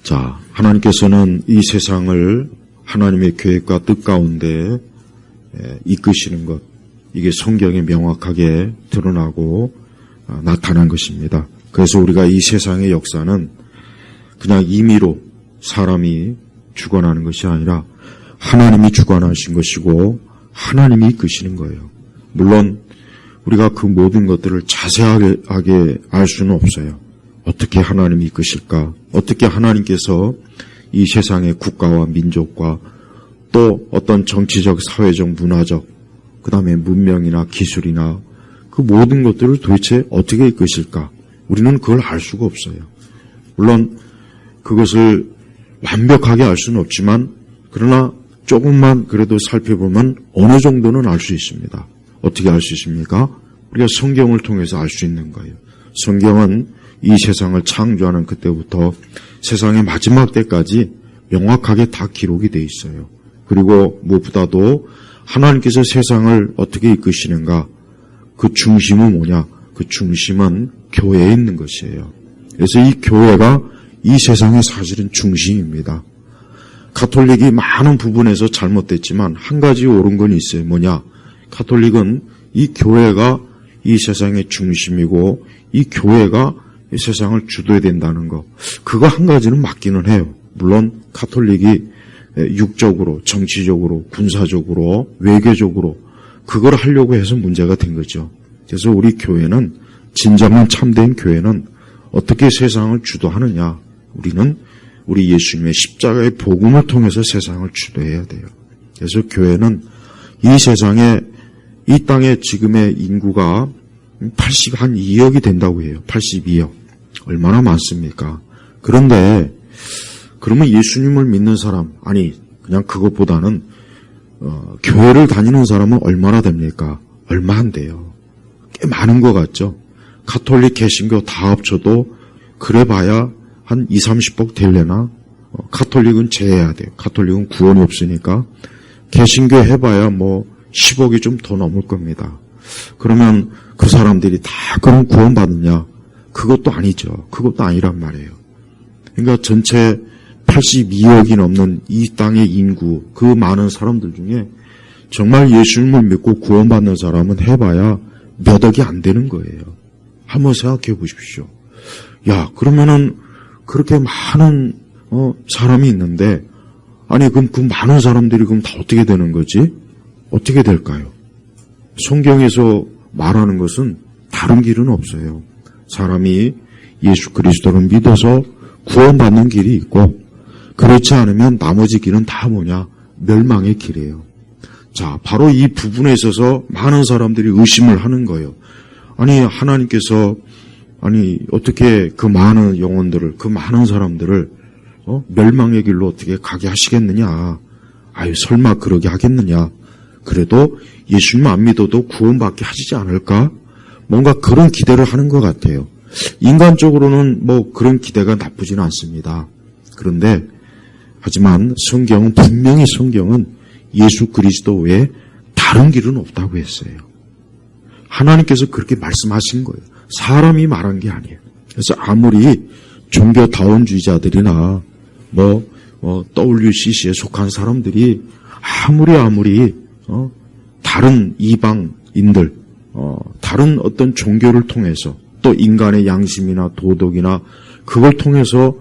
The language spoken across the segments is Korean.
자, 하나님께서는 이 세상을 하나님의 계획과 뜻 가운데 이끄시는 것, 이게 성경에 명확하게 드러나고 나타난 것입니다. 그래서 우리가 이 세상의 역사는 그냥 임의로 사람이 주관하는 것이 아니라 하나님이 주관하신 것이고 하나님이 이끄시는 거예요. 물론 우리가 그 모든 것들을 자세하게 알 수는 없어요. 어떻게 하나님이 이끄실까? 어떻게 하나님께서 이 세상의 국가와 민족과 또 어떤 정치적, 사회적, 문화적, 그 다음에 문명이나 기술이나 그 모든 것들을 도대체 어떻게 이끄실까? 우리는 그걸 알 수가 없어요. 물론 그것을 완벽하게 알 수는 없지만 그러나 조금만 그래도 살펴보면 어느 정도는 알 수 있습니다. 어떻게 알 수 있습니까? 우리가 성경을 통해서 알 수 있는 거예요. 성경은 이 세상을 창조하는 그때부터 세상의 마지막 때까지 명확하게 다 기록이 돼 있어요. 그리고 무엇보다도 하나님께서 세상을 어떻게 이끄시는가? 그 중심은 뭐냐? 그 중심은 교회에 있는 것이에요. 그래서 이 교회가 이 세상의 사실은 중심입니다. 가톨릭이 많은 부분에서 잘못됐지만 한 가지 옳은 건 있어요. 뭐냐? 가톨릭은 이 교회가 이 세상의 중심이고 이 교회가 이 세상을 주도해야 된다는 거. 그거 한 가지는 맞기는 해요. 물론 가톨릭이 육적으로, 정치적으로, 군사적으로, 외교적으로 그걸 하려고 해서 문제가 된 거죠. 그래서 우리 교회는 진정한 참된 교회는 어떻게 세상을 주도하느냐. 우리는 우리 예수님의 십자가의 복음을 통해서 세상을 주도해야 돼요. 그래서 교회는 이 세상에 이 땅의 지금의 인구가 82억이 된다고 해요. 82억. 얼마나 많습니까? 그런데 그러면 예수님을 믿는 사람, 아니 그냥 그것보다는 교회를 다니는 사람은 얼마나 됩니까? 얼마 안 돼요. 꽤 많은 것 같죠? 가톨릭, 개신교 다 합쳐도 그래봐야 한 20-30억 되려나? 가톨릭은 제해야 돼요. 가톨릭은 구원이 없으니까. 개신교 해봐야 뭐 10억이 좀 더 넘을 겁니다. 그러면 그 사람들이 다 그럼 구원받느냐? 그것도 아니죠. 그것도 아니란 말이에요. 그러니까 전체 82억이 넘는 이 땅의 인구, 그 많은 사람들 중에 정말 예수님을 믿고 구원받는 사람은 해봐야 몇 억이 안 되는 거예요. 한번 생각해 보십시오. 야, 그러면은 그렇게 많은 사람이 있는데 아니 그럼 그 많은 사람들이 그럼 다 어떻게 되는 거지? 어떻게 될까요? 성경에서 말하는 것은 다른 길은 없어요. 사람이 예수 그리스도를 믿어서 구원받는 길이 있고 그렇지 않으면 나머지 길은 다 뭐냐? 멸망의 길이에요. 자, 바로 이 부분에 있어서 많은 사람들이 의심을 하는 거예요. 아니 하나님께서 아니 어떻게 그 많은 영혼들을 그 많은 사람들을 멸망의 길로 어떻게 가게 하시겠느냐? 아유 설마 그러게 하겠느냐? 그래도 예수님 안 믿어도 구원받게 하시지 않을까? 뭔가 그런 기대를 하는 것 같아요. 인간적으로는 뭐 그런 기대가 나쁘지는 않습니다. 그런데 하지만 성경은 분명히 성경은 예수 그리스도 외에 다른 길은 없다고 했어요. 하나님께서 그렇게 말씀하신 거예요. 사람이 말한 게 아니에요. 그래서 아무리 종교다원주의자들이나 WCC에 속한 사람들이 아무리 다른 이방인들 다른 어떤 종교를 통해서 또 인간의 양심이나 도덕이나 그걸 통해서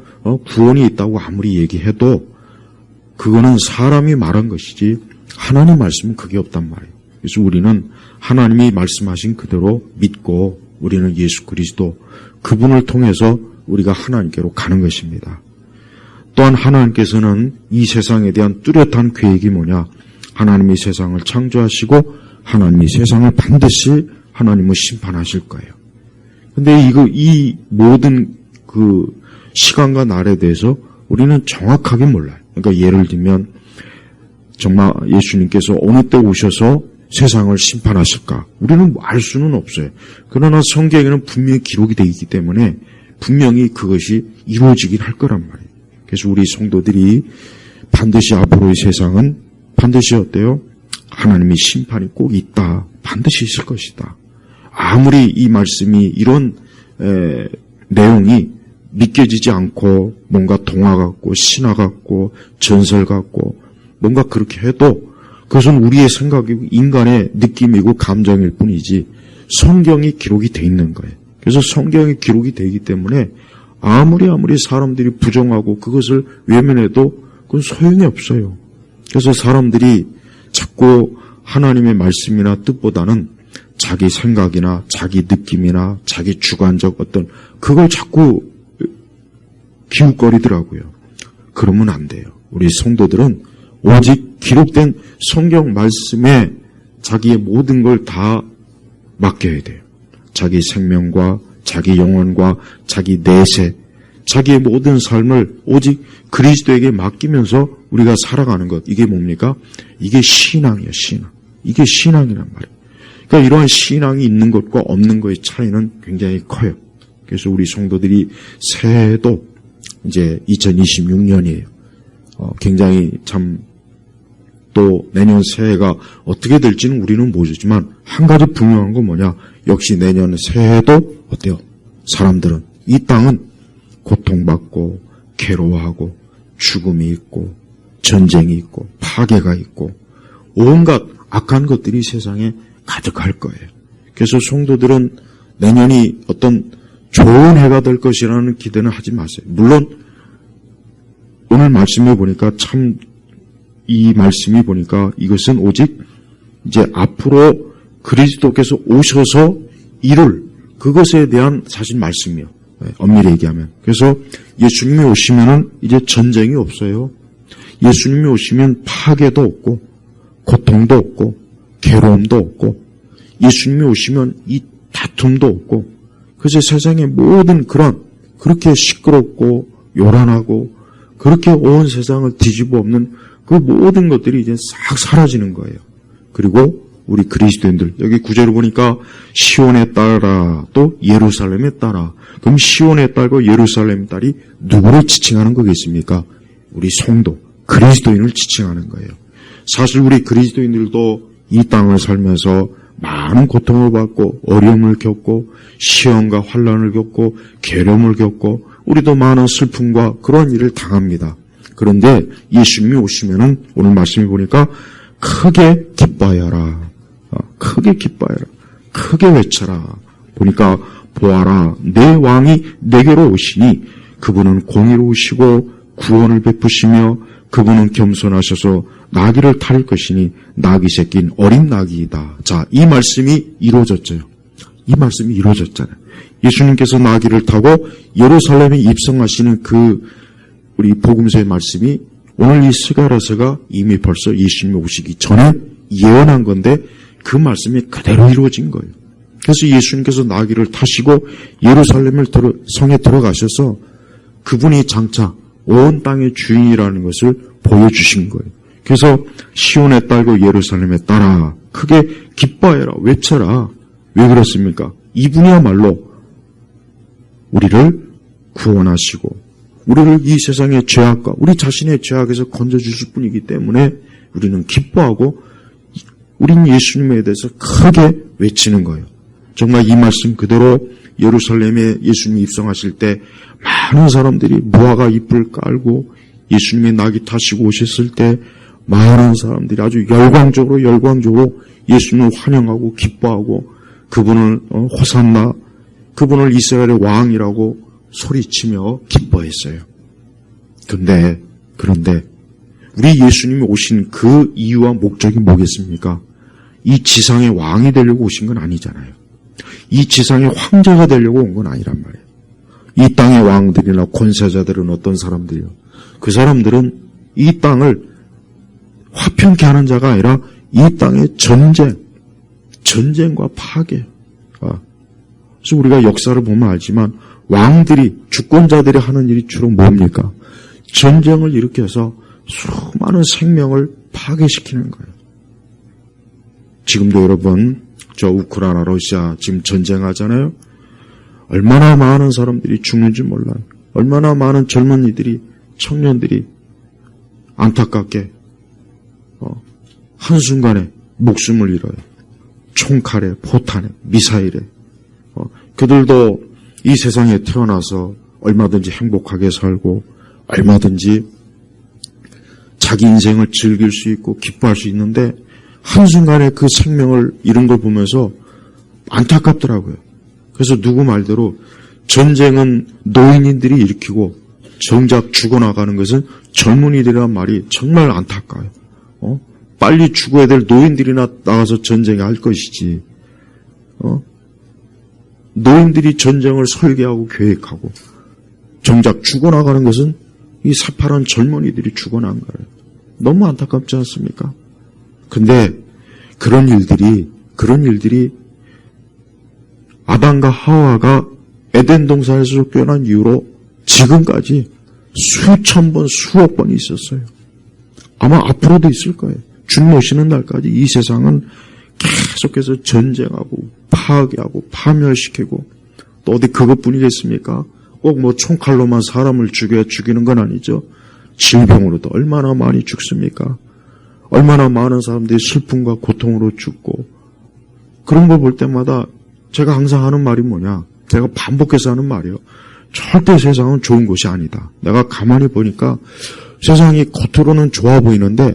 구원이 있다고 아무리 얘기해도 그거는 사람이 말한 것이지 하나님 말씀은 그게 없단 말이에요. 그래서 우리는 하나님이 말씀하신 그대로 믿고 우리는 예수 그리스도 그분을 통해서 우리가 하나님께로 가는 것입니다. 또한 하나님께서는 이 세상에 대한 뚜렷한 계획이 뭐냐? 하나님이 세상을 창조하시고 하나님이 세상을 반드시 하나님은 심판하실 거예요. 근데 이 모든 그 시간과 날에 대해서 우리는 정확하게 몰라요. 그러니까 예를 들면 정말 예수님께서 어느 때 오셔서 세상을 심판하실까? 우리는 알 수는 없어요. 그러나 성경에는 분명히 기록이 되어 있기 때문에 분명히 그것이 이루어지긴 할 거란 말이에요. 그래서 우리 성도들이 반드시 앞으로의 세상은 반드시 어때요? 하나님의 심판이 꼭 있다. 반드시 있을 것이다. 아무리 이 말씀이 이런 내용이 믿겨지지 않고 뭔가 동화 같고 신화 같고 전설 같고 뭔가 그렇게 해도 그것은 우리의 생각이고 인간의 느낌이고 감정일 뿐이지 성경이 기록이 돼 있는 거예요. 그래서 성경이 기록이 되기 때문에 아무리 사람들이 부정하고 그것을 외면해도 그건 소용이 없어요. 그래서 사람들이 자꾸 하나님의 말씀이나 뜻보다는 자기 생각이나 자기 느낌이나 자기 주관적 어떤 그걸 자꾸 기웃거리더라고요. 그러면 안 돼요. 우리 성도들은 오직 기록된 성경 말씀에 자기의 모든 걸 다 맡겨야 돼요. 자기 생명과 자기 영혼과 자기 내세, 자기의 모든 삶을 오직 그리스도에게 맡기면서 우리가 살아가는 것. 이게 뭡니까? 이게 신앙이에요, 신앙. 이게 신앙이란 말이에요. 그러니까 이러한 신앙이 있는 것과 없는 것의 차이는 굉장히 커요. 그래서 우리 성도들이 새해도 이제 2026년이에요. 굉장히 참 또 내년 새해가 어떻게 될지는 우리는 모르지만 한 가지 분명한 건 뭐냐? 역시 내년 새해도 어때요? 사람들은 이 땅은 고통받고 괴로워하고 죽음이 있고 전쟁이 있고 파괴가 있고 온갖 악한 것들이 세상에 가득할 거예요. 그래서 성도들은 내년이 어떤 좋은 해가 될 것이라는 기대는 하지 마세요. 물론 오늘 말씀해 보니까 참 이 말씀이 보니까 이것은 오직 이제 앞으로 그리스도께서 오셔서 이룰 그것에 대한 사실 말씀이에요. 엄밀히 얘기하면. 그래서 예수님이 오시면은 이제 전쟁이 없어요. 예수님이 오시면 파괴도 없고 고통도 없고 괴로움도 없고 예수님이 오시면 이 다툼도 없고 그래서 세상의 모든 그런 그렇게 시끄럽고 요란하고 그렇게 온 세상을 뒤집어 엎는 그 모든 것들이 이제 싹 사라지는 거예요. 그리고 우리 그리스도인들 여기 구절을 보니까 시온의 딸아 또 예루살렘의 딸아. 그럼 시온의 딸과 예루살렘의 딸이 누구를 지칭하는 거겠습니까? 우리 성도 그리스도인을 지칭하는 거예요. 사실 우리 그리스도인들도 이 땅을 살면서 많은 고통을 받고 어려움을 겪고 시험과 환난을 겪고 괴로움을 겪고 우리도 많은 슬픔과 그런 일을 당합니다. 그런데 예수님이 오시면은 오늘 말씀해 보니까 크게 기뻐하여라. 크게 기뻐하여라. 크게 외쳐라. 보니까 보아라 내 왕이 내게로 오시니 그분은 공의로우시고 구원을 베푸시며 그분은 겸손하셔서 나귀를 탈 것이니 나귀 새끼인 어린 나귀이다. 자, 이 말씀이 이루어졌죠. 이 말씀이 이루어졌잖아요. 예수님께서 나귀를 타고 예루살렘에 입성하시는 그 우리 복음서의 말씀이 오늘 이 스가랴서가 이미 벌써 예수님이 오시기 전에 예언한 건데 그 말씀이 그대로 이루어진 거예요. 그래서 예수님께서 나귀를 타시고 예루살렘을 성에 들어가셔서 그분이 장차 온 땅의 주인이라는 것을 보여주신 거예요. 그래서 시온의 딸과 예루살렘의 딸아 크게 기뻐해라 외쳐라. 왜 그렇습니까? 이분이야말로 우리를 구원하시고 우리를 이 세상의 죄악과 우리 자신의 죄악에서 건져주실 분이기 때문에 우리는 기뻐하고 우린 예수님에 대해서 크게 외치는 거예요. 정말 이 말씀 그대로 예루살렘에 예수님이 입성하실 때 많은 사람들이 무화과 잎을 깔고 예수님의 나귀 타시고 오셨을 때 많은 사람들이 아주 열광적으로 예수님을 환영하고 기뻐하고 그분을 호산나 그분을 이스라엘의 왕이라고 소리치며 기뻐했어요. 그런데 우리 예수님이 오신 그 이유와 목적이 뭐겠습니까? 이 지상의 왕이 되려고 오신 건 아니잖아요. 이 지상의 황제가 되려고 온 건 아니란 말이에요. 이 땅의 왕들이나 권세자들은 어떤 사람들이요? 그 사람들은 이 땅을 화평케 하는 자가 아니라 이 땅의 전쟁과 파괴. 그래서 우리가 역사를 보면 알지만 왕들이, 주권자들이 하는 일이 주로 뭡니까? 전쟁을 일으켜서 수많은 생명을 파괴시키는 거예요. 지금도 여러분, 저 우크라이나, 러시아 지금 전쟁하잖아요. 얼마나 많은 사람들이 죽는지 몰라요. 얼마나 많은 젊은이들이, 청년들이 안타깝게 한순간에 목숨을 잃어요. 총칼에, 포탄에, 미사일에. 그들도 이 세상에 태어나서 얼마든지 행복하게 살고 얼마든지 자기 인생을 즐길 수 있고 기뻐할 수 있는데 한순간에 그 생명을 잃은 걸 보면서 안타깝더라고요. 그래서 누구 말대로 전쟁은 노인들이 일으키고 정작 죽어나가는 것은 젊은이들이란 말이 정말 안타까워요. 빨리 죽어야 될 노인들이나 나가서 전쟁에 할 것이지. 노인들이 전쟁을 설계하고 계획하고 정작 죽어나가는 것은 이 사파란 젊은이들이 죽어난 거예요. 너무 안타깝지 않습니까? 근데 그런 일들이 아담과 하와가 에덴 동산에서 쫓겨난 이후로 지금까지 수천 번, 수억 번이 있었어요. 아마 앞으로도 있을 거예요. 주님 오시는 날까지 이 세상은 계속해서 전쟁하고 파괴하고 파멸시키고 또 어디 그것뿐이겠습니까? 꼭 뭐 총칼로만 사람을 죽이는 건 아니죠. 질병으로도 얼마나 많이 죽습니까? 얼마나 많은 사람들이 슬픔과 고통으로 죽고 그런 걸 볼 때마다 제가 항상 하는 말이 뭐냐? 제가 반복해서 하는 말이에요. 절대 세상은 좋은 곳이 아니다. 내가 가만히 보니까 세상이 겉으로는 좋아 보이는데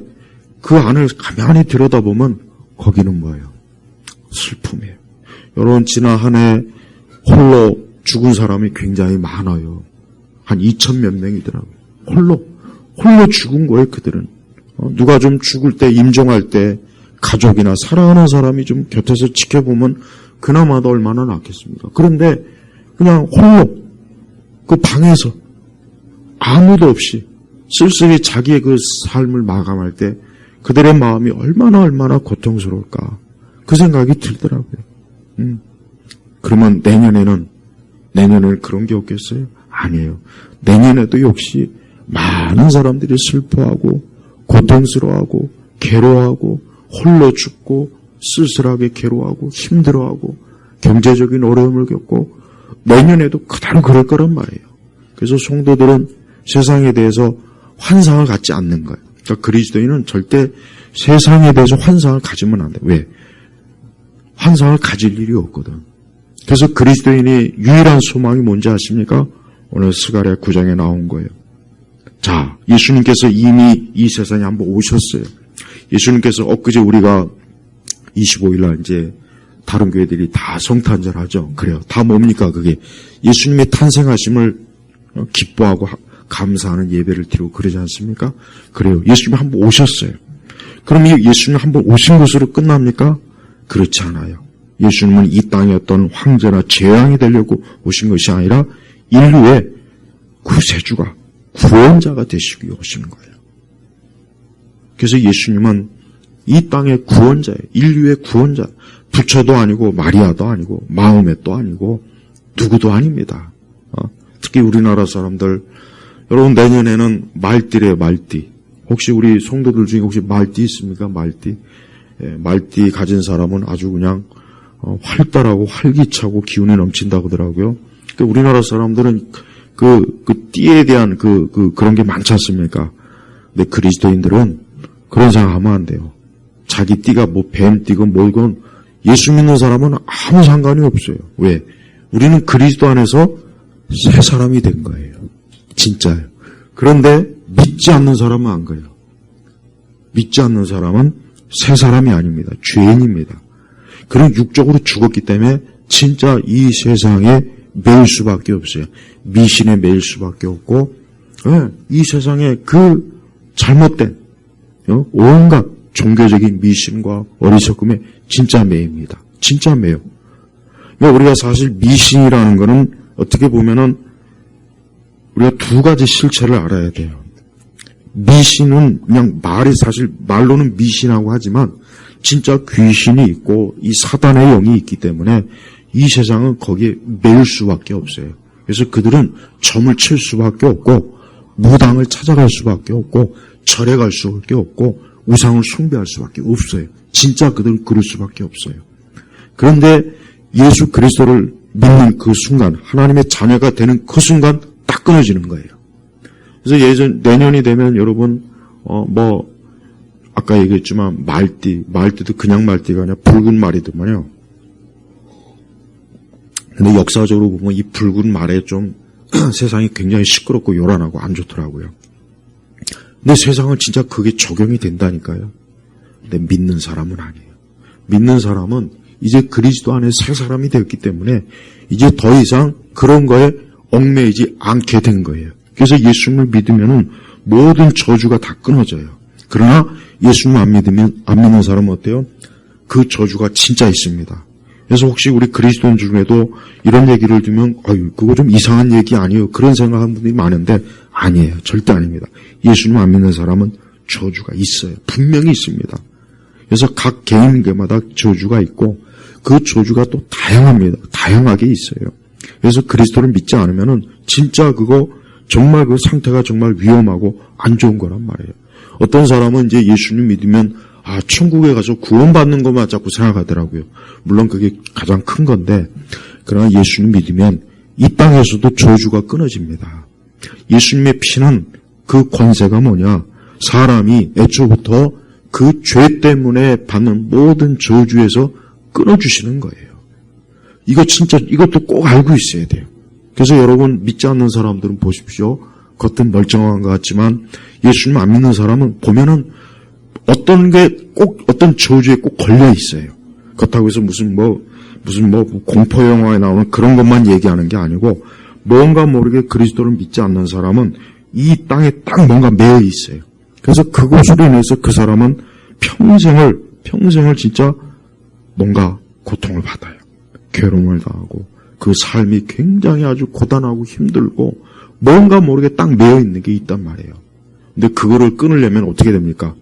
그 안을 가만히 들여다보면 거기는 뭐예요? 슬픔이에요. 여러분 지난 한 해 홀로 죽은 사람이 굉장히 많아요. 한 2천 몇 명이더라고요. 홀로 죽은 거예요, 그들은. 누가 좀 죽을 때, 임종할 때 가족이나 사랑하는 사람이 좀 곁에서 지켜보면 그나마도 얼마나 낫겠습니까? 그런데 그냥 홀로 그 방에서 아무도 없이 쓸쓸히 자기의 그 삶을 마감할 때 그들의 마음이 얼마나 고통스러울까 그 생각이 들더라고요. 그러면 내년에는 그런 게 없겠어요? 아니에요. 내년에도 역시 많은 사람들이 슬퍼하고 고통스러워하고 괴로워하고 홀로 죽고 쓸쓸하게 괴로워하고 힘들어하고 경제적인 어려움을 겪고 내년에도 그대로 그럴 거란 말이에요. 그래서 성도들은 세상에 대해서 환상을 갖지 않는 거예요. 그러니까 그리스도인은 절대 세상에 대해서 환상을 가지면 안 돼요. 왜? 환상을 가질 일이 없거든. 그래서 그리스도인의 유일한 소망이 뭔지 아십니까? 오늘 스가랴 9장에 나온 거예요. 자, 예수님께서 이미 이 세상에 한번 오셨어요. 예수님께서 엊그제 우리가 25일날 이제 다른 교회들이 다 성탄절하죠. 그래요. 다 뭡니까 그게? 예수님의 탄생하심을 기뻐하고 감사하는 예배를 드리고 그러지 않습니까? 그래요. 예수님이 한번 오셨어요. 그럼 이 예수님이 한번 오신 것으로 끝납니까? 그렇지 않아요. 예수님은 이 땅에 어떤 황제나 재앙이 되려고 오신 것이 아니라 인류의 구세주가 구원자가 되시기 위해 오시는 거예요. 그래서 예수님은 이 땅의 구원자예요. 인류의 구원자. 부처도 아니고 마리아도 아니고 마호멧도 아니고 누구도 아닙니다. 특히 우리나라 사람들 여러분 내년에는 말띠래요. 말띠. 혹시 우리 성도들 중에 혹시 말띠 있습니까? 말띠. 말띠 가진 사람은 아주 그냥 활달하고 활기차고 기운이 넘친다고 하더라고요. 그러니까 우리나라 사람들은 그 띠에 대한 그런 게 많지 않습니까? 근데 그리스도인들은 그런 생각하면 안 돼요. 자기 띠가 뭐 뱀띠건 뭘건 예수 믿는 사람은 아무 상관이 없어요. 왜? 우리는 그리스도 안에서 새 사람이 된 거예요. 진짜요. 그런데 믿지 않는 사람은 안 그래요. 믿지 않는 사람은 새 사람이 아닙니다. 죄인입니다. 그런 육적으로 죽었기 때문에 진짜 이 세상에 매일 수밖에 없어요. 미신에 매일 수밖에 없고 이 세상에 그 잘못된 온갖 종교적인 미신과 어리석음에 진짜 매입니다. 진짜 매요. 우리가 사실 미신이라는 거는 어떻게 보면은 우리가 두 가지 실체를 알아야 돼요. 미신은 그냥 말로는 미신하고 하지만 진짜 귀신이 있고 이 사단의 영이 있기 때문에 이 세상은 거기에 매일 수밖에 없어요. 그래서 그들은 점을 칠 수밖에 없고 무당을 찾아갈 수밖에 없고 절에 갈 수밖에 없고 우상을 숭배할 수밖에 없어요. 진짜 그들은 그럴 수밖에 없어요. 그런데 예수 그리스도를 믿는 그 순간 하나님의 자녀가 되는 그 순간 딱 끊어지는 거예요. 그래서 내년이 되면 여러분 아까 얘기했지만 말띠도 그냥 말띠가 아니라 붉은 말이더만요. 근데 역사적으로 보면 이 붉은 말에 좀 세상이 굉장히 시끄럽고 요란하고 안 좋더라고요. 근데 세상은 진짜 그게 적용이 된다니까요. 근데 믿는 사람은 아니에요. 믿는 사람은 이제 그리스도 안에 새 사람이 되었기 때문에 이제 더 이상 그런 거에 얽매이지 않게 된 거예요. 그래서 예수님을 믿으면은 모든 저주가 다 끊어져요. 그러나 예수님 안 믿는 사람은 어때요? 그 저주가 진짜 있습니다. 그래서 혹시 우리 그리스도인 중에도 이런 얘기를 들으면 그거 좀 이상한 얘기 아니에요? 그런 생각하는 분들이 많은데 아니에요. 절대 아닙니다. 예수님 안 믿는 사람은 저주가 있어요. 분명히 있습니다. 그래서 각 개인마다 저주가 있고 그 저주가 또 다양합니다. 다양하게 있어요. 그래서 그리스도를 믿지 않으면은 진짜 그거 정말 그 상태가 정말 위험하고 안 좋은 거란 말이에요. 어떤 사람은 이제 예수님 믿으면 천국에 가서 구원받는 것만 자꾸 생각하더라고요. 물론 그게 가장 큰 건데, 그러나 예수님 믿으면 이 땅에서도 저주가 끊어집니다. 예수님의 피는 그 권세가 뭐냐? 사람이 애초부터 그 죄 때문에 받는 모든 저주에서 끊어주시는 거예요. 이거 진짜, 이것도 꼭 알고 있어야 돼요. 그래서 여러분 믿지 않는 사람들은 보십시오. 겉은 멀쩡한 것 같지만 예수님 안 믿는 사람은 보면은 어떤 저주에 꼭 걸려 있어요. 그렇다고 해서 무슨 공포 영화에 나오는 그런 것만 얘기하는 게 아니고 뭔가 모르게 그리스도를 믿지 않는 사람은 이 땅에 딱 뭔가 매여 있어요. 그래서 그것으로 인해서 그 사람은 평생을 진짜 뭔가 고통을 받아요. 괴로움을 당하고 그 삶이 굉장히 아주 고단하고 힘들고 뭔가 모르게 딱 매여 있는 게 있단 말이에요. 근데 그거를 끊으려면 어떻게 됩니까?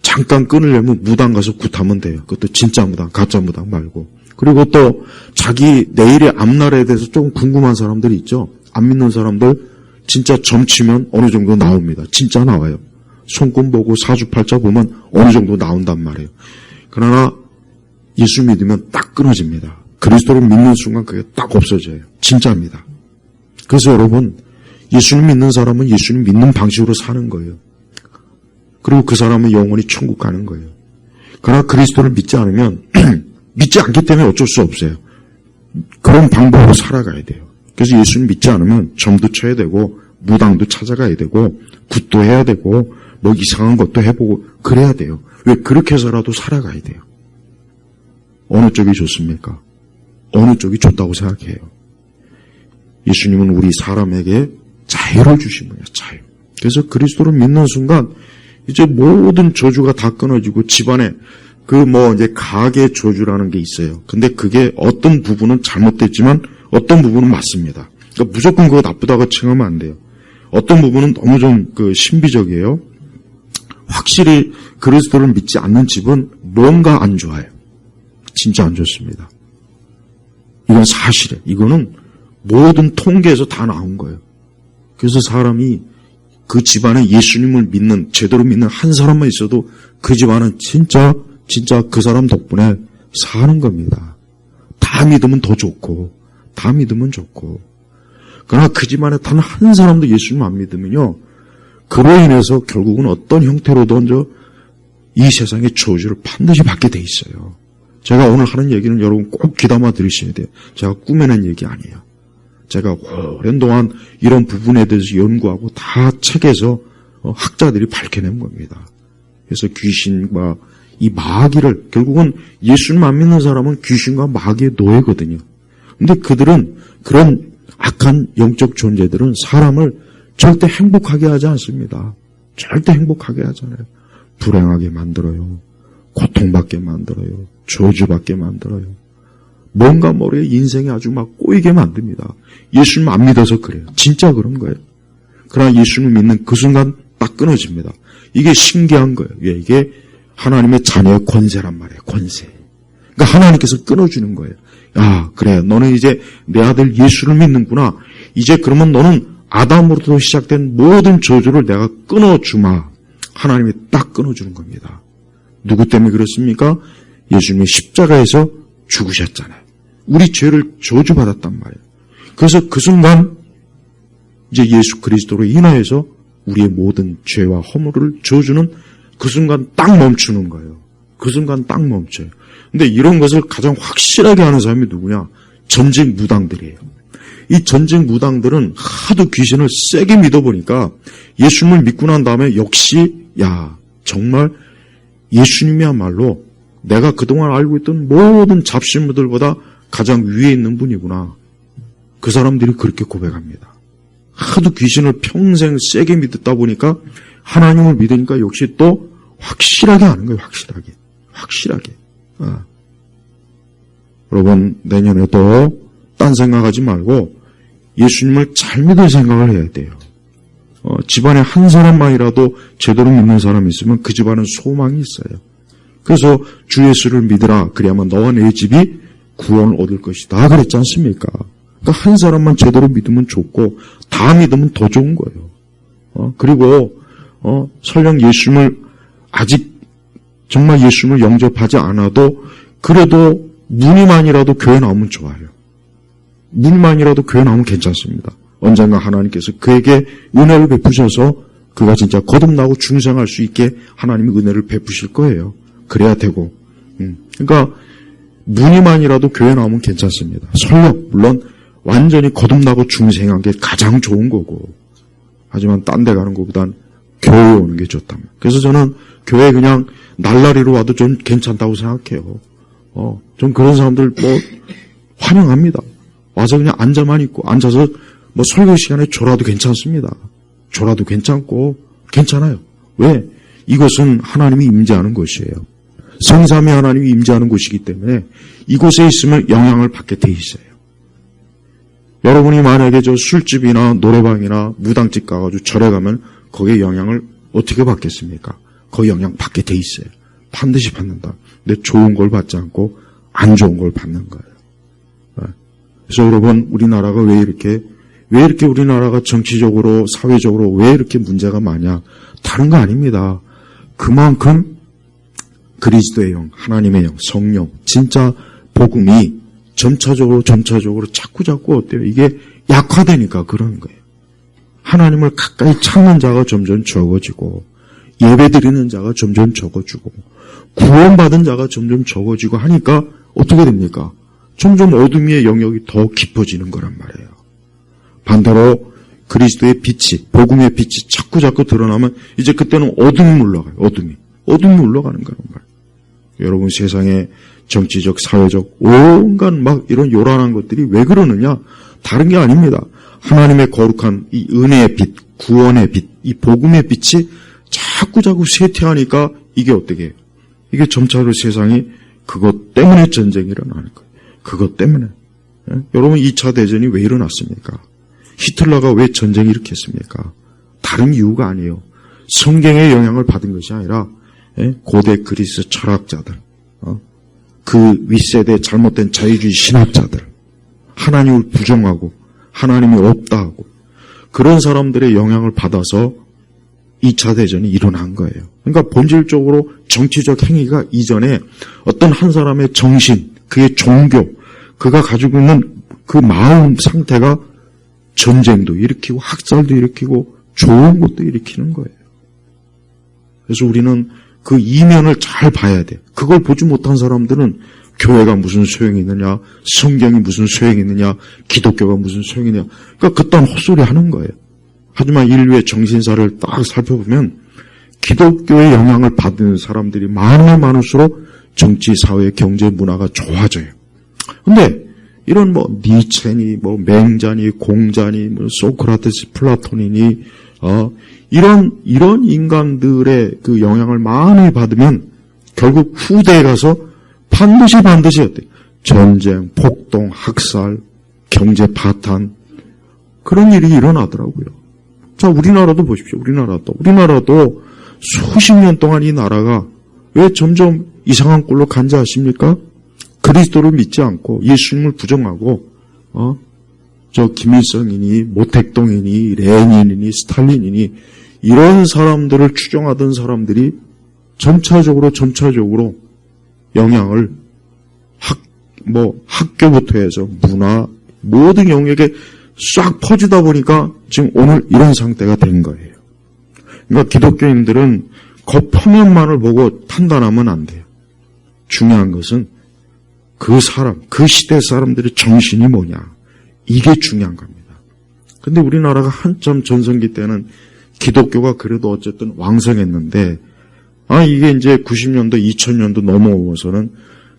잠깐 끊으려면 무당 가서 굿하면 돼요. 그것도 진짜 무당, 가짜 무당 말고. 그리고 또 자기 내일의 앞날에 대해서 조금 궁금한 사람들이 있죠. 안 믿는 사람들 진짜 점치면 어느 정도 나옵니다. 진짜 나와요. 손금 보고 사주팔자 보면 어느 정도 나온단 말이에요. 그러나 예수 믿으면 딱 끊어집니다. 그리스도를 믿는 순간 그게 딱 없어져요. 진짜입니다. 그래서 여러분 예수님 믿는 사람은 예수님 믿는 방식으로 사는 거예요. 그리고 그 사람은 영원히 천국 가는 거예요. 그러나 그리스도를 믿지 않으면 믿지 않기 때문에 어쩔 수 없어요. 그런 방법으로 살아가야 돼요. 그래서 예수님 믿지 않으면 점도 쳐야 되고 무당도 찾아가야 되고 굿도 해야 되고 뭐 이상한 것도 해보고 그래야 돼요. 왜 그렇게 해서라도 살아가야 돼요. 어느 쪽이 좋습니까? 어느 쪽이 좋다고 생각해요. 예수님은 우리 사람에게 자유를 주신 거예요. 자유. 그래서 그리스도를 믿는 순간 이제 모든 저주가 다 끊어지고 집안에 이제 가계 저주라는 게 있어요. 근데 그게 어떤 부분은 잘못됐지만 어떤 부분은 맞습니다. 그러니까 무조건 그거 나쁘다고 칭하면 안 돼요. 어떤 부분은 너무 좀 신비적이에요. 확실히 그리스도를 믿지 않는 집은 뭔가 안 좋아요. 진짜 안 좋습니다. 이건 사실이에요. 이거는 모든 통계에서 다 나온 거예요. 그래서 사람이 그 집안에 예수님을 믿는, 제대로 믿는 한 사람만 있어도 그 집안은 진짜 그 사람 덕분에 사는 겁니다. 다 믿으면 더 좋고, 다 믿으면 좋고. 그러나 그 집안에 단 한 사람도 예수님 안 믿으면요, 그로 인해서 결국은 어떤 형태로든 이 세상의 저주를 반드시 받게 돼 있어요. 제가 오늘 하는 얘기는 여러분 꼭 귀담아 들으셔야 돼요. 제가 꾸며낸 얘기 아니에요. 제가 오랜 동안 이런 부분에 대해서 연구하고 다 책에서 학자들이 밝혀낸 겁니다. 그래서 귀신과 이 마귀를, 결국은 예수님 안 믿는 사람은 귀신과 마귀의 노예거든요. 근데 그들은, 그런 악한 영적 존재들은 사람을 절대 행복하게 하지 않습니다. 절대 행복하게 하잖아요. 불행하게 만들어요. 고통받게 만들어요. 저주받게 만들어요. 뭔가 모르게 인생이 아주 막 꼬이게 만듭니다. 예수님 안 믿어서 그래요. 진짜 그런 거예요. 그러나 예수님 믿는 그 순간 딱 끊어집니다. 이게 신기한 거예요. 이게 하나님의 자녀의 권세란 말이에요. 권세. 그러니까 하나님께서 끊어주는 거예요. 그래. 너는 이제 내 아들 예수를 믿는구나. 이제 그러면 너는 아담으로부터 시작된 모든 저주를 내가 끊어주마. 하나님이 딱 끊어주는 겁니다. 누구 때문에 그렇습니까? 예수님이 십자가에서 죽으셨잖아요. 우리 죄를 저주받았단 말이에요. 그래서 그 순간 이제 예수 그리스도로 인하여서 우리의 모든 죄와 허물을 저주는 그 순간 딱 멈추는 거예요. 그 순간 딱 멈춰요. 근데 이런 것을 가장 확실하게 하는 사람이 누구냐? 전직 무당들이에요. 이 전쟁 무당들은 하도 귀신을 세게 믿어보니까 예수님을 믿고 난 다음에 역시 정말 예수님이야말로 내가 그동안 알고 있던 모든 잡신무들보다 가장 위에 있는 분이구나. 그 사람들이 그렇게 고백합니다. 하도 귀신을 평생 세게 믿었다 보니까 하나님을 믿으니까 역시 또 확실하게 아는 거예요. 확실하게. 여러분, 내년에도 딴 생각하지 말고 예수님을 잘 믿을 생각을 해야 돼요. 집안에 한 사람만이라도 제대로 믿는 사람이 있으면 그 집안은 소망이 있어요. 그래서 주 예수를 믿으라. 그래야만 너와 내 집이 구원을 얻을 것이다. 그랬지 않습니까? 그러니까 한 사람만 제대로 믿으면 좋고 다 믿으면 더 좋은 거예요. 그리고 설령 예수님을 아직 정말 예수님을 영접하지 않아도 그래도 무늬만이라도 교회 나오면 좋아요. 무늬만이라도 교회 나오면 괜찮습니다. 언젠가 하나님께서 그에게 은혜를 베푸셔서 그가 진짜 거듭나고 중생할 수 있게 하나님이 은혜를 베푸실 거예요. 그래야 되고. 그러니까 무늬만이라도 교회 나오면 괜찮습니다. 설령 물론 완전히 거듭나고 중생한 게 가장 좋은 거고. 하지만 딴 데 가는 것보단 교회에 오는 게 좋답니다. 그래서 저는 교회 그냥 날라리로 와도 좀 괜찮다고 생각해요. 전 그런 사람들 환영합니다. 와서 그냥 앉아만 있고 앉아서 설교 시간에 졸아도 괜찮습니다. 졸아도 괜찮고 괜찮아요. 왜? 이것은 하나님이 임재하는 곳이에요. 성삼위 하나님이 임재하는 곳이기 때문에 이곳에 있으면 영향을 받게 돼 있어요. 여러분이 만약에 술집이나 노래방이나 무당집 가가지고 절에 가면 거기에 영향을 어떻게 받겠습니까? 거기 영향 받게 돼 있어요. 반드시 받는다. 근데 좋은 걸 받지 않고 안 좋은 걸 받는 거예요. 그래서 여러분, 우리나라가 왜 이렇게 우리나라가 정치적으로, 사회적으로 왜 이렇게 문제가 많냐? 다른 거 아닙니다. 그만큼 그리스도의 영, 하나님의 영, 성령, 진짜 복음이 점차적으로 자꾸 어때요? 이게 약화되니까 그러는 거예요. 하나님을 가까이 찾는 자가 점점 적어지고, 예배드리는 자가 점점 적어지고, 구원받은 자가 점점 적어지고 하니까 어떻게 됩니까? 점점 어둠의 영역이 더 깊어지는 거란 말이에요. 반대로 그리스도의 빛이, 복음의 빛이 자꾸 드러나면 이제 그때는 어둠이 물러가요. 어둠이 물러가는 거란 말이에요. 여러분, 세상에 정치적, 사회적 온갖 이런 요란한 것들이 왜 그러느냐? 다른 게 아닙니다. 하나님의 거룩한 이 은혜의 빛, 구원의 빛, 이 복음의 빛이 자꾸 쇠퇴하니까 이게 어떻게 해요? 이게 점차로 세상이 그것 때문에 전쟁이 일어나는 거예요. 그것 때문에. 여러분, 2차 대전이 왜 일어났습니까? 히틀러가 왜 전쟁을 일으켰습니까? 다른 이유가 아니에요. 성경의 영향을 받은 것이 아니라 고대 그리스 철학자들, 그 윗세대 잘못된 자유주의 신학자들, 하나님을 부정하고 하나님이 없다 하고 그런 사람들의 영향을 받아서 2차 대전이 일어난 거예요. 그러니까 본질적으로 정치적 행위가 이전에 어떤 한 사람의 정신, 그의 종교, 그가 가지고 있는 그 마음 상태가 전쟁도 일으키고 학살도 일으키고 좋은 것도 일으키는 거예요. 그래서 우리는 그 이면을 잘 봐야 돼. 그걸 보지 못한 사람들은 교회가 무슨 소용이 있느냐, 성경이 무슨 소용이 있느냐, 기독교가 무슨 소용이 있느냐. 그러니까 그딴 헛소리 하는 거예요. 하지만 인류의 정신사를 딱 살펴보면 기독교의 영향을 받는 사람들이 많으면 많을수록 정치, 사회, 경제, 문화가 좋아져요. 근데 이런 니체니, 맹자니, 공자니, 소크라테스, 플라톤이니, 이런 인간들의 그 영향을 많이 받으면 결국 후대에 가서 반드시 어때? 전쟁, 폭동, 학살, 경제 파탄, 그런 일이 일어나더라고요. 자, 우리나라도 보십시오. 우리나라도 수십 년 동안 이 나라가 왜 점점 이상한 꼴로 간지 아십니까? 그리스도를 믿지 않고 예수님을 부정하고 김일성이니 모택동이니 레닌이니 스탈린이니 이런 사람들을 추종하던 사람들이 점차적으로 영향을 학교부터 해서 문화 모든 영역에 싹 퍼지다 보니까 지금 오늘 이런 상태가 된 거예요. 그러니까 기독교인들은 겉표면만을 보고 판단하면 안 돼요. 중요한 것은 그 시대 사람들의 정신이 뭐냐, 이게 중요한 겁니다. 근데 우리나라가 한참 전성기 때는 기독교가 그래도 어쨌든 왕성했는데, 이게 이제 90년도, 2000년도 넘어오고서는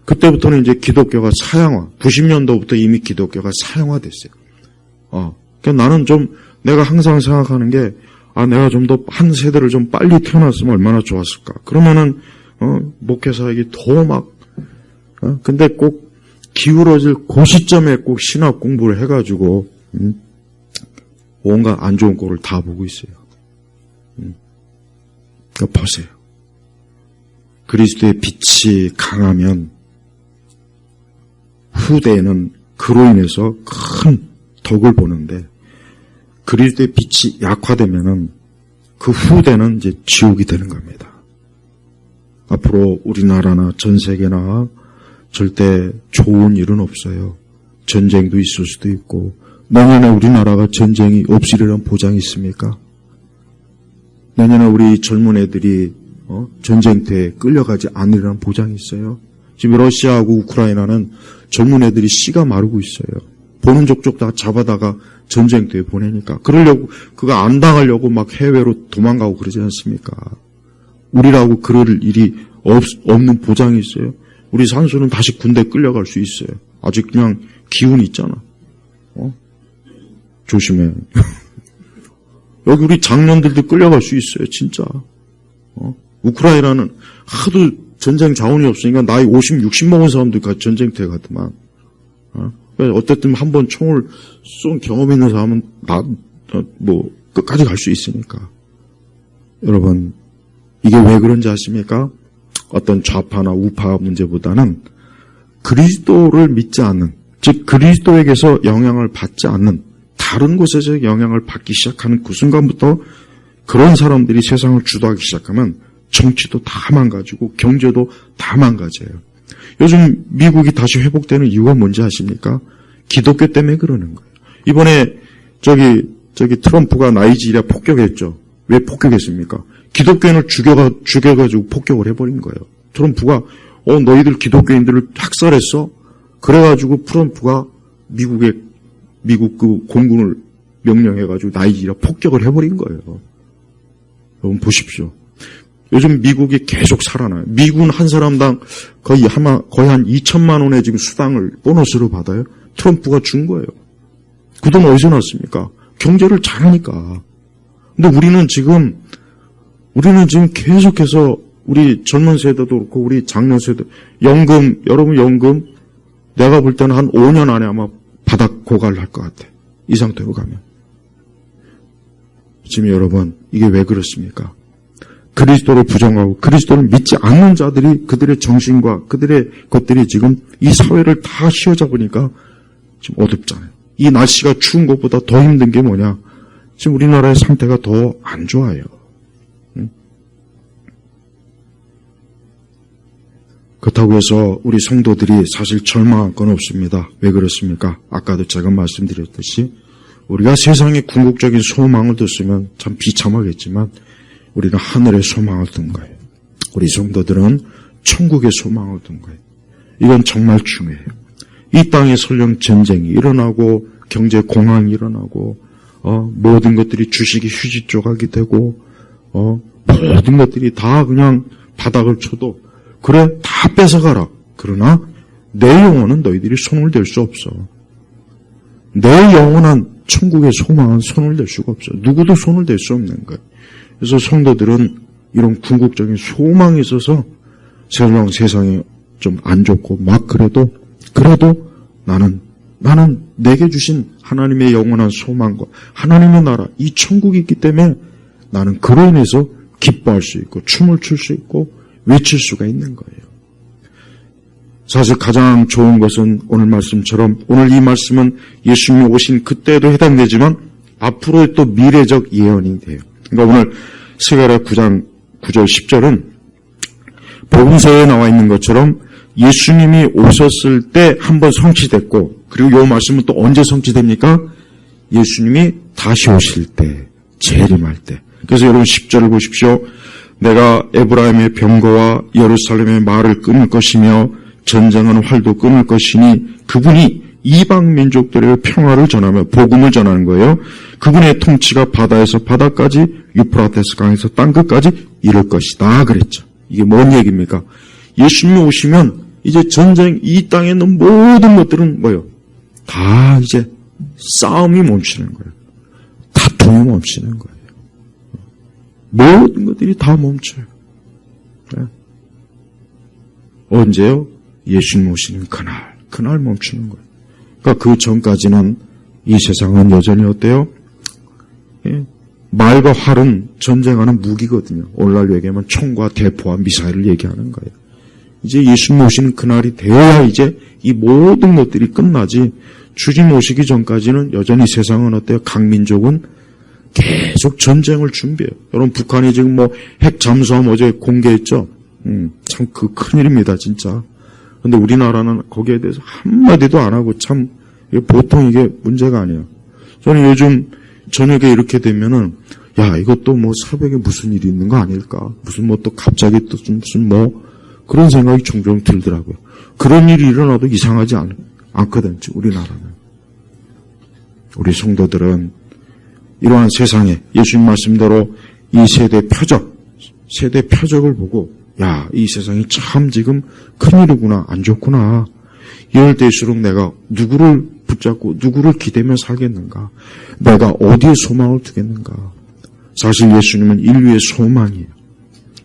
그때부터는 이제 기독교가 사양화, 90년도부터 이미 기독교가 사양화됐어요. 그러니까 나는 좀, 내가 항상 생각하는 게, 내가 좀 더 한 세대를 좀 빨리 태어났으면 얼마나 좋았을까. 그러면은, 목회사에게 더 막, 근데 꼭 기울어질 그 시점에 꼭 신학 공부를 해가지고, 온갖 안 좋은 꼴을 다 보고 있어요. 그러니까 보세요. 그리스도의 빛이 강하면 후대에는 그로 인해서 큰 덕을 보는데, 그리스도의 빛이 약화되면은 그 후대는 이제 지옥이 되는 겁니다. 앞으로 우리나라나 전 세계나 절대 좋은 일은 없어요. 전쟁도 있을 수도 있고, 내년에 우리나라가 전쟁이 없으리란 보장이 있습니까? 내년에 우리 젊은 애들이 전쟁터에 끌려가지 않으리란 보장이 있어요. 지금 러시아하고 우크라이나는 젊은 애들이 씨가 마르고 있어요. 보는 족족 다 잡아다가 전쟁터에 보내니까. 그러려고, 그거 안 당하려고 막 해외로 도망가고 그러지 않습니까? 우리라고 그럴 일이 없는 보장이 있어요. 우리 산수는 다시 군대 끌려갈 수 있어요. 아직 그냥 기운이 있잖아. 조심해. 여기 우리 장년들도 끌려갈 수 있어요, 진짜. 우크라이나는 하도 전쟁 자원이 없으니까 나이 50, 60 먹은 사람들 전쟁터에 갔더만. 어쨌든 한번 총을 쏜 경험 있는 사람은 끝까지 갈 수 있으니까. 여러분, 이게 왜 그런지 아십니까? 어떤 좌파나 우파 문제보다는 그리스도를 믿지 않는, 즉 그리스도에게서 영향을 받지 않는 다른 곳에서 영향을 받기 시작하는 그 순간부터 그런 사람들이 세상을 주도하기 시작하면 정치도 다 망가지고 경제도 다 망가져요. 요즘 미국이 다시 회복되는 이유가 뭔지 아십니까? 기독교 때문에 그러는 거예요. 이번에 저기 트럼프가 나이지리아 폭격했죠. 왜 폭격했습니까? 기독교인을 죽여가지고 폭격을 해버린 거예요. 트럼프가 너희들 기독교인들을 학살했어? 그래가지고 트럼프가 미국 그 공군을 명령해가지고 나이지리아 폭격을 해버린 거예요. 여러분 보십시오. 요즘 미국이 계속 살아나요. 미군 한 사람당 거의 한 2천만 원의 지금 수당을 보너스로 받아요. 트럼프가 준 거예요. 그 돈 어디서 났습니까? 경제를 잘하니까. 근데 우리는 지금 계속해서 우리 젊은 세대도 그렇고 우리 장년 세대 여러분 연금 내가 볼 때는 한 5년 안에 아마 바닥 고갈을 할 것 같아. 이 상태로 가면. 지금 여러분 이게 왜 그렇습니까? 그리스도를 부정하고 그리스도를 믿지 않는 자들이 그들의 정신과 그들의 것들이 지금 이 사회를 다 휘어잡으니까 지금 어둡잖아요. 이 날씨가 추운 것보다 더 힘든 게 뭐냐? 지금 우리나라의 상태가 더 안 좋아요. 그렇다고 해서 우리 성도들이 사실 절망할 건 없습니다. 왜 그렇습니까? 아까도 제가 말씀드렸듯이 우리가 세상에 궁극적인 소망을 뒀으면 참 비참하겠지만 우리는 하늘의 소망을 둔 거예요. 우리 성도들은 천국의 소망을 둔 거예요. 이건 정말 중요해요. 이 땅에 설령 전쟁이 일어나고 경제 공황이 일어나고 모든 것들이 주식이 휴지 조각이 되고 모든 것들이 다 그냥 바닥을 쳐도 그래 다 뺏어가라. 그러나 내 영혼은 너희들이 손을 댈 수 없어. 내 영원한 천국의 소망은 손을 댈 수가 없어. 누구도 손을 댈 수 없는 거예요. 그래서 성도들은 이런 궁극적인 소망이 있어서 세상이 좀 안 좋고 막 그래도 나는 내게 주신 하나님의 영원한 소망과 하나님의 나라 이 천국이 있기 때문에 나는 그로 인해서 기뻐할 수 있고 춤을 출 수 있고 외칠 수가 있는 거예요. 사실 가장 좋은 것은 오늘 말씀처럼 오늘 이 말씀은 예수님이 오신 그때에도 해당되지만 앞으로의 또 미래적 예언이 돼요. 그러니까 오늘 스가랴 9장 9절 10절은 복음서에 나와 있는 것처럼 예수님이 오셨을 때 한번 성취됐고 그리고 이 말씀은 또 언제 성취됩니까? 예수님이 다시 오실 때, 재림할 때. 그래서 여러분 10절을 보십시오. 내가 에브라임의 병거와 예루살렘의 말을 끊을 것이며 전쟁은 활도 끊을 것이니 그분이 이방 민족들에게 평화를 전하며 복음을 전하는 거예요. 그분의 통치가 바다에서 바다까지 유프라테스 강에서 땅끝까지 이룰 것이다 그랬죠. 이게 뭔 얘기입니까? 예수님이 오시면 이제 전쟁, 이 땅에 있는 모든 것들은 뭐예요? 다 이제 싸움이 멈추는 거예요. 다툼이 멈추는 거예요. 모든 것들이 다 멈춰요. 네. 언제요? 예수님 오시는 그날 멈추는 거예요. 그러니까 그 전까지는 이 세상은 여전히 어때요? 예. 말과 활은 전쟁하는 무기거든요. 오늘날 얘기하면 총과 대포와 미사일을 얘기하는 거예요. 이제 예수님 오시는 그날이 되어야 이제 이 모든 것들이 끝나지, 주님 오시기 전까지는 여전히 세상은 어때요? 각 민족은 계속 전쟁을 준비해요. 여러분, 북한이 지금 뭐 핵 잠수함 어제 공개했죠? 참 그 큰일입니다, 진짜. 근데 우리나라는 거기에 대해서 한마디도 안 하고 참, 보통 이게 문제가 아니에요. 저는 요즘 저녁에 이렇게 되면은, 야, 이것도 뭐 새벽에 무슨 일이 있는 거 아닐까? 무슨 뭐 또 갑자기 또 무슨 뭐, 그런 생각이 종종 들더라고요. 그런 일이 일어나도 이상하지 않거든요, 우리나라는. 우리 성도들은 이러한 세상에 예수님 말씀대로 이 세대 표적을 보고, 야, 이 세상이 참 지금 큰일이구나, 안 좋구나. 이럴 때일수록 내가 누구를 붙잡고 누구를 기대며 살겠는가? 내가 어디에 소망을 두겠는가? 사실 예수님은 인류의 소망이에요.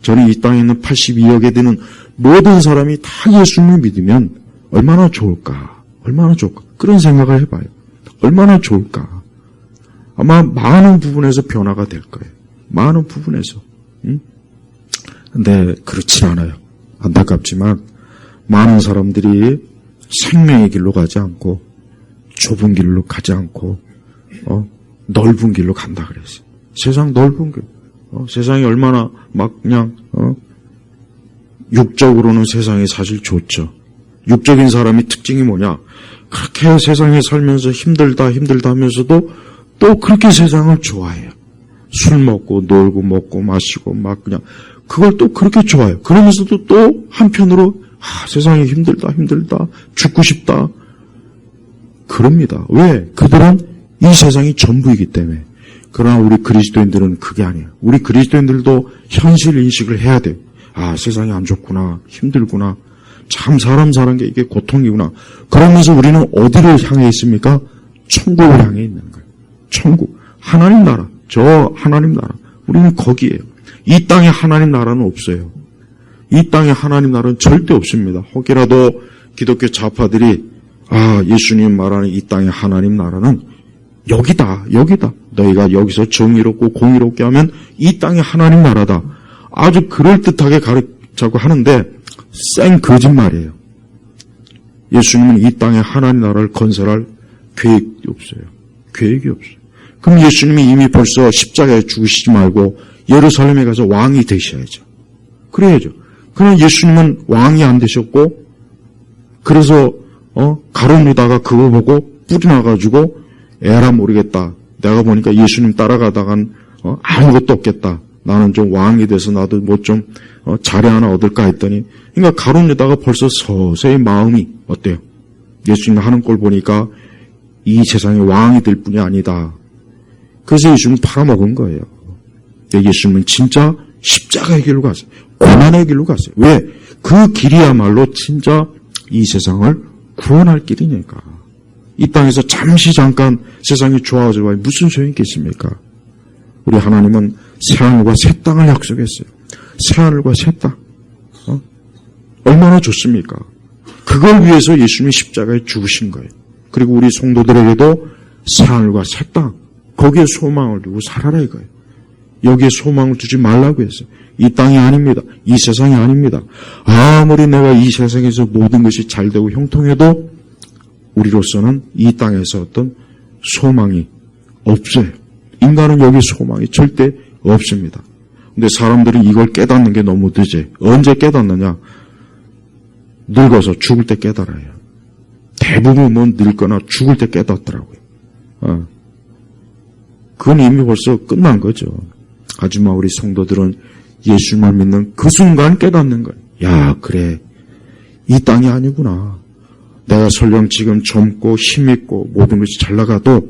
저는 이 땅에 있는 82억에 되는 모든 사람이 다 예수님을 믿으면 얼마나 좋을까? 얼마나 좋을까? 그런 생각을 해봐요. 얼마나 좋을까? 아마 많은 부분에서 변화가 될 거예요. 많은 부분에서. 근데 그렇진 않아요. 안타깝지만 많은 사람들이 생명의 길로 가지 않고 좁은 길로 가지 않고 넓은 길로 간다 그랬어요. 세상 넓은 길. 세상이 얼마나 막 그냥 육적으로는 세상이 사실 좋죠. 육적인 사람이 특징이 뭐냐? 그렇게 세상에 살면서 힘들다 하면서도 또 그렇게 세상을 좋아해요. 술 먹고 놀고 먹고 마시고 막 그냥 그걸 또 그렇게 좋아해요. 그러면서도 또 한편으로 세상이 힘들다 죽고 싶다 그럽니다. 왜? 그들은 이 세상이 전부이기 때문에. 그러나 우리 그리스도인들은 그게 아니에요. 우리 그리스도인들도 현실 인식을 해야 돼요. 세상이 안 좋구나, 힘들구나, 참 사람 사는 게 이게 고통이구나. 그러면서 우리는 어디를 향해 있습니까? 천국을 향해 있는 거예요. 천국, 하나님 나라, 저 하나님 나라, 우리는 거기에요. 이 땅에 하나님 나라는 없어요. 이 땅에 하나님 나라는 절대 없습니다. 혹이라도 기독교 좌파들이 예수님 말하는 이 땅의 하나님 나라는 여기다. 너희가 여기서 정의롭고 공의롭게 하면 이 땅의 하나님 나라다. 아주 그럴듯하게 가르치자고 하는데 생 거짓말이에요. 예수님은 이 땅에 하나님 나라를 건설할 계획이 없어요. 계획이 없어요. 그럼 예수님이 이미 벌써 십자가에 죽으시지 말고 예루살렘에 가서 왕이 되셔야죠. 그래야죠. 그러나 예수님은 왕이 안 되셨고, 그래서 가룟 유다가 그거 보고 뿌리나가지고 에라 모르겠다. 내가 보니까 예수님 따라가다간 아무것도 없겠다. 나는 좀 왕이 돼서 나도 뭐 좀 자리 하나 얻을까 했더니, 그러니까 가룟 유다가 벌써 서서히 마음이 어때요? 예수님 하는 꼴 보니까 이 세상의 왕이 될 뿐이 아니다. 그래서 예수님 팔아먹은 거예요. 예수님은 진짜 십자가의 길로 갔어요. 고난의 길로 갔어요. 왜? 그 길이야말로 진짜 이 세상을 구원할 길이니까. 이 땅에서 잠깐 세상이 좋아져봐야 무슨 소용이 있겠습니까? 우리 하나님은 새하늘과 새 땅을 약속했어요. 새하늘과 새 땅. 얼마나 좋습니까? 그걸 위해서 예수님이 십자가에 죽으신 거예요. 그리고 우리 성도들에게도 새하늘과 새 땅, 거기에 소망을 두고 살아라 이거예요. 여기에 소망을 두지 말라고 했어요. 이 땅이 아닙니다. 이 세상이 아닙니다. 아무리 내가 이 세상에서 모든 것이 잘 되고 형통해도 우리로서는 이 땅에서 어떤 소망이 없어요. 인간은 여기 소망이 절대 없습니다. 근데 사람들이 이걸 깨닫는 게 너무 늦어요. 언제 깨닫느냐? 늙어서 죽을 때 깨달아요. 대부분은 늙거나 죽을 때 깨닫더라고요. 그건 이미 벌써 끝난 거죠. 하지만 우리 성도들은 예수만 믿는 그 순간 깨닫는 거예요. 야, 그래. 이 땅이 아니구나. 내가 설령 지금 젊고 힘있고 모든 것이 잘 나가도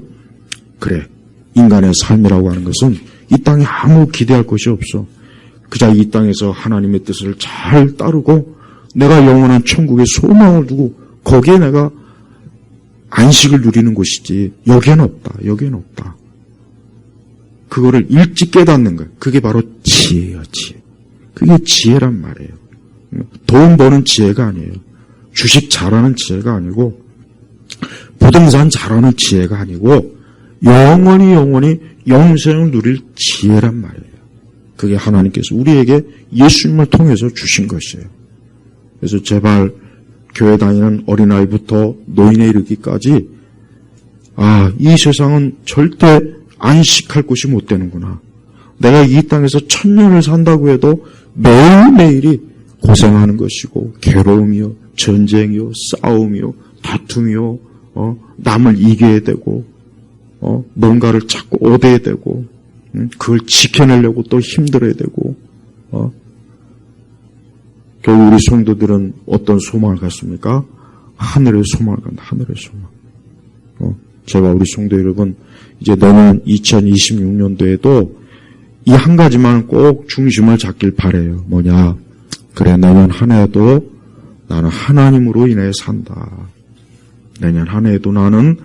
그래, 인간의 삶이라고 하는 것은 이 땅에 아무 기대할 것이 없어. 그저 이 땅에서 하나님의 뜻을 잘 따르고 내가 영원한 천국에 소망을 두고 거기에 내가 안식을 누리는 곳이지 여기에는 없다. 여기에는 없다. 그거를 일찍 깨닫는 거예요. 그게 바로 지혜예요. 지혜. 그게 지혜란 말이에요. 돈 버는 지혜가 아니에요. 주식 잘하는 지혜가 아니고 부동산 잘하는 지혜가 아니고 영원히 영생을 누릴 지혜란 말이에요. 그게 하나님께서 우리에게 예수님을 통해서 주신 것이에요. 그래서 제발 교회 다니는 어린아이부터 노인에 이르기까지 이 세상은 절대 안식할 곳이 못 되는구나. 내가 이 땅에서 1000년을 산다고 해도 매일매일이 고생하는 것이고 괴로움이요, 전쟁이요, 싸움이요, 다툼이요, 남을 이겨야 되고 뭔가를 자꾸 얻어야 되고 그걸 지켜내려고 또 힘들어야 되고 결국 우리 성도들은 어떤 소망을 갖습니까? 하늘의 소망을 갖는다. 하늘의 소망. 제가 우리 성도 여러분 이제 내년 2026년도에도 이 한 가지만 꼭 중심을 잡길 바라요. 뭐냐? 그래, 내년 한 해도 나는 하나님으로 인해 산다. 내년 한 해도 나는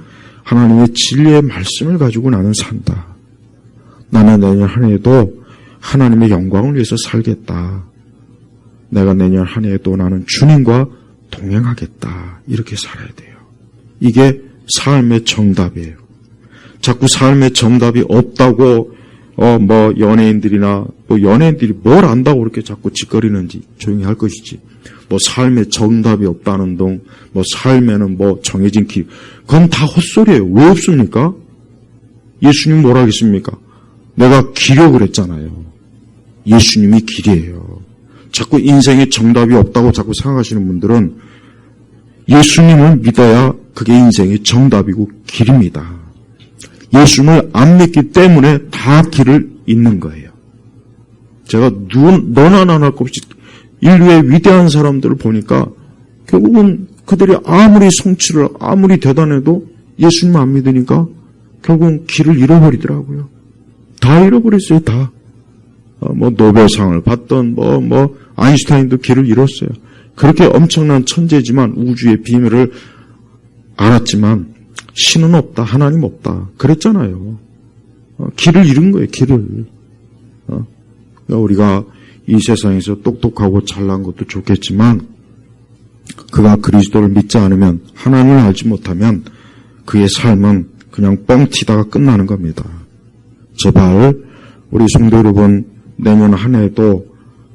하나님의 진리의 말씀을 가지고 나는 산다. 나는 내년 한 해도 하나님의 영광을 위해서 살겠다. 내가 내년 한 해도 나는 주님과 동행하겠다. 이렇게 살아야 돼요. 이게 삶의 정답이에요. 자꾸 삶의 정답이 없다고 연예인들이나 연예인들이 뭘 안다고 그렇게 자꾸 짓거리는지 조용히 할 것이지. 삶의 정답이 없다는 동, 삶에는 정해진 길. 그건 다 헛소리예요. 왜 없습니까? 예수님 뭐라 하겠습니까? 내가 길이라고 그랬잖아요. 예수님이 길이에요. 자꾸 인생에 정답이 없다고 자꾸 생각하시는 분들은 예수님을 믿어야 그게 인생의 정답이고 길입니다. 예수님을 안 믿기 때문에 다 길을 잃는 거예요. 제가 너나 나나 할 것 없이 인류의 위대한 사람들을 보니까 결국은 그들이 아무리 성취를 아무리 대단해도 예수님 안 믿으니까 결국은 길을 잃어버리더라고요. 다 잃어버렸어요. 다. 노벨상을 받던 아인슈타인도 길을 잃었어요. 그렇게 엄청난 천재지만 우주의 비밀을 알았지만 신은 없다. 하나님 없다. 그랬잖아요. 길을 잃은 거예요. 길을. 우리가 이 세상에서 똑똑하고 잘난 것도 좋겠지만 그가 그리스도를 믿지 않으면 하나님을 알지 못하면 그의 삶은 그냥 뻥튀다가 끝나는 겁니다. 제발 우리 성도 여러분 내년 한 해도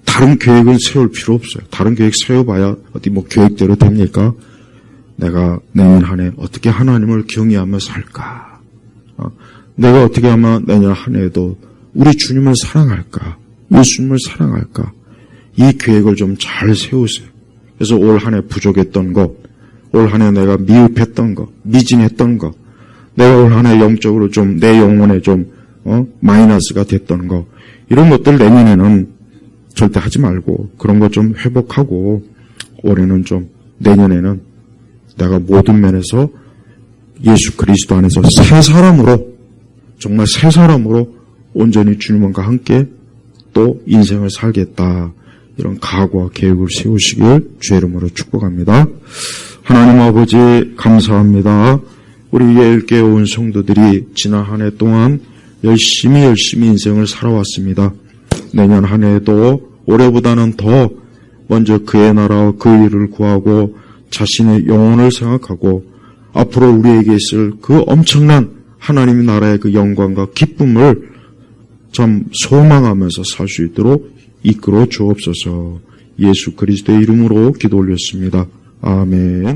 다른 계획을 세울 필요 없어요. 다른 계획 세워봐야 어디 계획대로 됩니까? 내가 내년 한 해 어떻게 하나님을 경외하며 살까? 내가 어떻게 하면 내년 한 해에도 우리 주님을 사랑할까? 예수님을 사랑할까? 이 계획을 좀 잘 세우세요. 그래서 올 한 해 부족했던 것, 올 한 해 내가 미흡했던 것, 미진했던 것, 내가 올 한 해 영적으로 좀 내 영혼에 좀 마이너스가 됐던 것, 이런 것들 내년에는 절대 하지 말고 그런 것 좀 회복하고 올해는 좀 내년에는 내가 모든 면에서 예수 그리스도 안에서 새 사람으로 정말 새 사람으로 온전히 주님과 함께 또 인생을 살겠다. 이런 각오와 계획을 세우시길 주의 이름으로 축복합니다. 하나님 아버지 감사합니다. 우리 예일교회 온 성도들이 지난 한 해 동안 열심히 인생을 살아왔습니다. 내년 한 해에도 올해보다는 더 먼저 그의 나라와 그 일을 구하고 자신의 영혼을 생각하고 앞으로 우리에게 있을 그 엄청난 하나님의 나라의 그 영광과 기쁨을 참 소망하면서 살 수 있도록 이끌어 주옵소서. 예수 그리스도의 이름으로 기도 올렸습니다. 아멘.